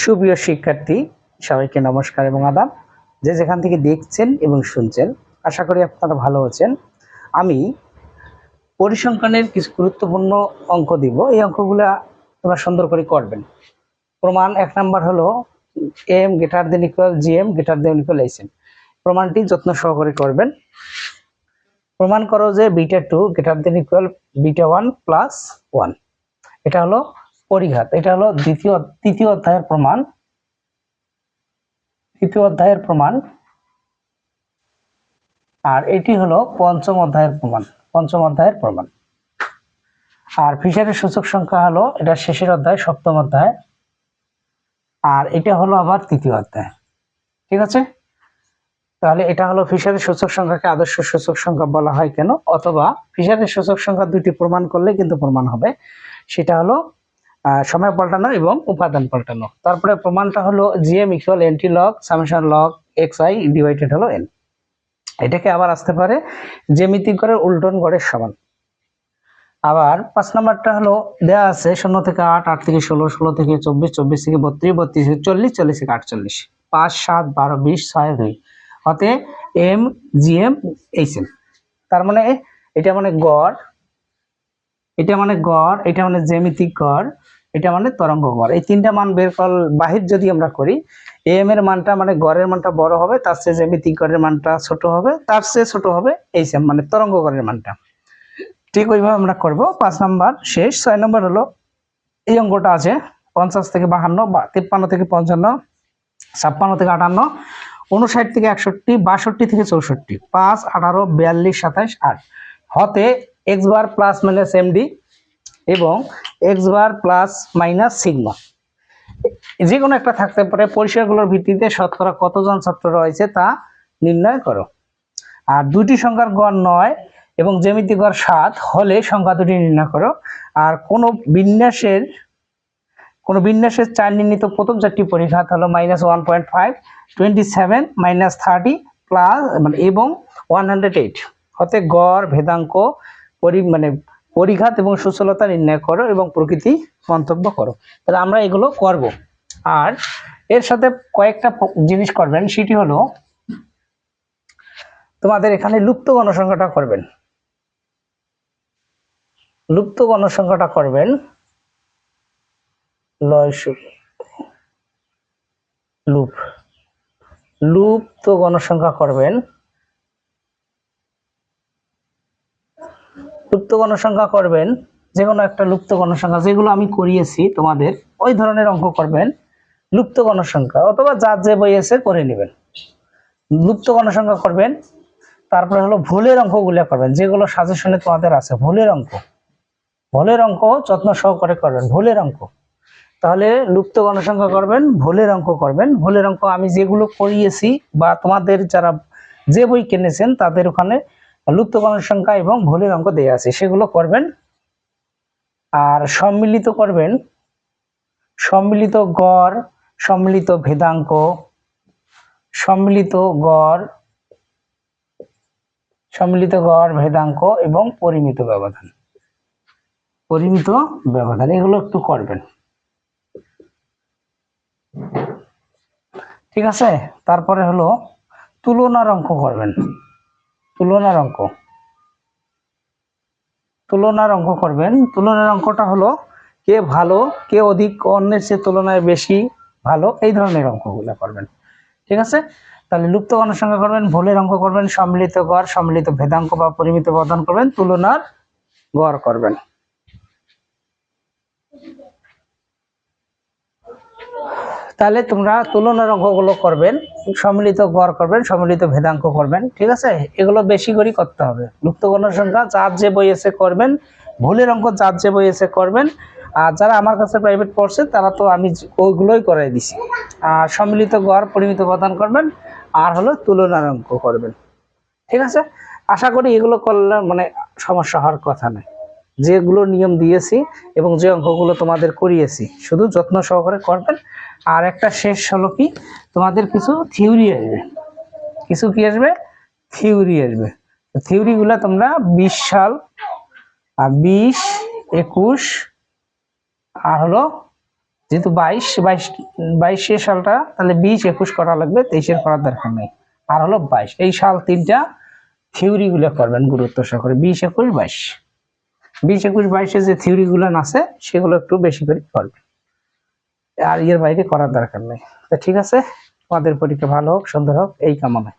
সুপ্রিয় শিক্ষার্থী, সবাইকে নমস্কার এবং আদাব। যে যেখান থেকে দেখছেন এবং শুনছেন, আশা করি আপনারা ভালো আছেন। আমি পরিসংখ্যানের কিছু গুরুত্বপূর্ণ অঙ্ক দিব। এই অঙ্কগুলা তোমরা সুন্দর করে করবেন। প্রমাণ 1 নাম্বার হলো m greater than equal gm greater than equal hn। প্রমাণটি যত্ন সহকারে করবেন। প্রমাণ করো যে β2 greater than equal β1 plus 1। এটা হলো পরিঘাত। এটা হলো তৃতীয় অধ্যায়ের প্রমাণ। তৃতীয় অধ্যায়ের প্রমাণ, আর এটি হলো পঞ্চম অধ্যায়ের প্রমাণ। আর ফিশারের সূচক সংখ্যা হলো এটা শেষের অধ্যায়, সপ্তম অধ্যায়, আর এটা হলো আবার তৃতীয় অধ্যায়। ঠিক আছে, তাহলে এটা হলো ফিশারের সূচক সংখ্যাকে আদর্শ সূচক সংখ্যা বলা হয় কেন, অথবা ফিশারের সূচক সংখ্যা দুটি প্রমাণ করলে কিন্তু প্রমাণ হবে। সেটা হলো সময় পাল্টানো এবং উপাদান পাল্টানো। তারপরে প্রমাণটা হলো GM equal NT log summation log X I divided হলো এন। এটাকে আবার আসতে পারে জ্যামিতিক গড়ের উল্টন গড়ের সমান। আবার 5 নাম্বারটা হলো দেয়া আছে 0 থেকে 8, 8 থেকে 16, 16 থেকে 24, 24 থেকে 32, 32 থেকে 40, 40 থেকে 48, 5, 7, 12, 20, 6, 2 হতে এম জিএম এইচএন। তার মানে এটা মানে গড়, এটা মানে গড়, এটা মানে জ্যামিতিক গড়, এটা মানে তরঙ্গ গড়। এই তিনটা মান বের করার বাহির যদি আমরা করি, এম এর মানটা মানে গড়ের মানটা বড় হবে, তার চেয়ে জ্যামিতিক গড়ের মানটা ছোট হবে, তার চেয়ে ছোট হবে এইচএম মানে তরঙ্গ গড়ের মানটা। ঠিক ওইভাবে আমরা করব। 5 নাম্বার শেষ। 6 নাম্বার হলো এই অঙ্কটা আছে 50 থেকে 52, 53 থেকে 55, 56 থেকে 58, 59 থেকে 61, 62 থেকে 64, 5, 18, 42, 27, 8 হতে x bar plus minus MD এবং x bar plus minus sigma যে কোনো একটা থাকতে পারে। পরিসরগুলোর ভিত্তিতে শতকরা কতজন ছাত্র রয়েছে তা নির্ণয় করো। আর দুটি সংখ্যার গড় 9 এবং জ্যামিতিক গড় 7 হলে সংখ্যা দুটি নির্ণয় করো। আর কোন বিন্যাসের 4 নির্ণীত প্রথম চারটি পরিঘাত হলো -1.5, 27, -30 প্লাস এবং 108 হতে গড়, ভেদাঙ্ক, পরিঘাত এবং সূচলতা নির্ণয় করো এবং প্রকৃতি মন্তব্য করো। তাহলে আমরা এগুলো করব। আর এর সাথে কয়েকটা জিনিস করবেন, সেটি হলো তোমাদের এখানে লুপ্ত গণসংখ্যাটা করবেন। লুপ্ত গণসংখ্যাটা করবেন লুপ্ত গণসংখ্যা করবেন। লুপ্ত গণসংখ্যা করবেন যে কোনো একটা লুপ্ত গণসংখ্যা, যেগুলো আমি করিয়েছি তোমাদের ওই ধরনের অঙ্ক করবেন। লুপ্ত গণসংখ্যা অথবা যার যে বই আছে করে নেবেন। লুপ্ত গণসংখ্যা করবেন। তারপরে হলো ভুলের অঙ্কগুলো করবেন, যেগুলো সাজেশনে তোমাদের আছে। ভুলের অঙ্ক যত্ন সহকারে করবেন। ভুলের অঙ্ক, তাহলে লুপ্ত গণসংখ্যা করবেন, ভুলের অঙ্ক করবেন। ভুলের অঙ্ক আমি যেগুলো করিয়েছি বা তোমাদের যারা যে বই কিনেছেন তাদের ওখানে লুপ্ত গণসংখ্যা এবং ভুলের অঙ্ক দেয়া আছে, সেগুলো করবেন। আর সম্মিলিত করবেন, সম্মিলিত গড়, সম্মিলিত ভেদাঙ্ক, সম্মিলিত গড়, ভেদাঙ্ক এবং পরিমিত ব্যবধান এগুলো একটু করবেন। ঠিক আছে, তারপরে হলো তুলনার অঙ্ক করবেন। তুলনার অঙ্ক করবেন। তুলনার অঙ্কটা হলো কে ভালো, কে অধিক অন্যের চেয়ে তুলনায় বেশি ভালো, এই ধরনের অঙ্কগুলো করবেন। ঠিক আছে, তাহলে লুপ্ত গণসংখ্যা করবেন, ভুলের অঙ্ক করবেন, সম্মিলিত গড়, সম্মিলিত ভেদাঙ্ক বা পরিমিত ব্যবধান করবেন, তুলনার গড় করবেন। তাহলে তোমরা তুলনার অঙ্কগুলো করবেন, সম্মিলিত গড় করবেন, সম্মিলিত ভেদাঙ্ক করবেন। ঠিক আছে, এগুলো বেশি করে করতে হবে। লুপ্ত গণসংখ্যা যার যে বই এসে করবেন, ভুলের অঙ্ক যার যে বই এসে করবেন। আর যারা আমার কাছে প্রাইভেট পড়ছে তারা তো আমি ওইগুলোই করাই দিছি। আর সম্মিলিত গড়, পরিমিত ব্যবধান করবেন, আর হলো তুলনার অঙ্ক করবেন। ঠিক আছে, আশা করি এগুলো করলে সমস্যা হওয়ার কথা নয়। যেগুলো নিয়ম দিয়েছি এবং যে অঙ্কগুলো তোমাদের করিয়েছি শুধু যত্ন সহকারে করবেন। আর একটা শেষ হলো কি, তোমাদের কিছু থিওরি আসবে। থিওরিগুলো তোমরা 20 সাল, 20, 21 আর হলো যেহেতু 22 সালটা, তাহলে 20-21 করা লাগবে, 23-এর করার দরকার নেই। আর হলো 22, এই সাল তিনটা থিওরি গুলো করবেন গুরুত্ব সহকারে। 20-21-22, 20-21-22-এ যে থিওরি গুলো আছে সেগুলো একটু বেশি করে করবেন, আর এর বাইরে করার দরকার নেই। তো ঠিক আছে, তোমাদের পরীক্ষা ভালো হোক, সুন্দর হোক, এই কামনায়।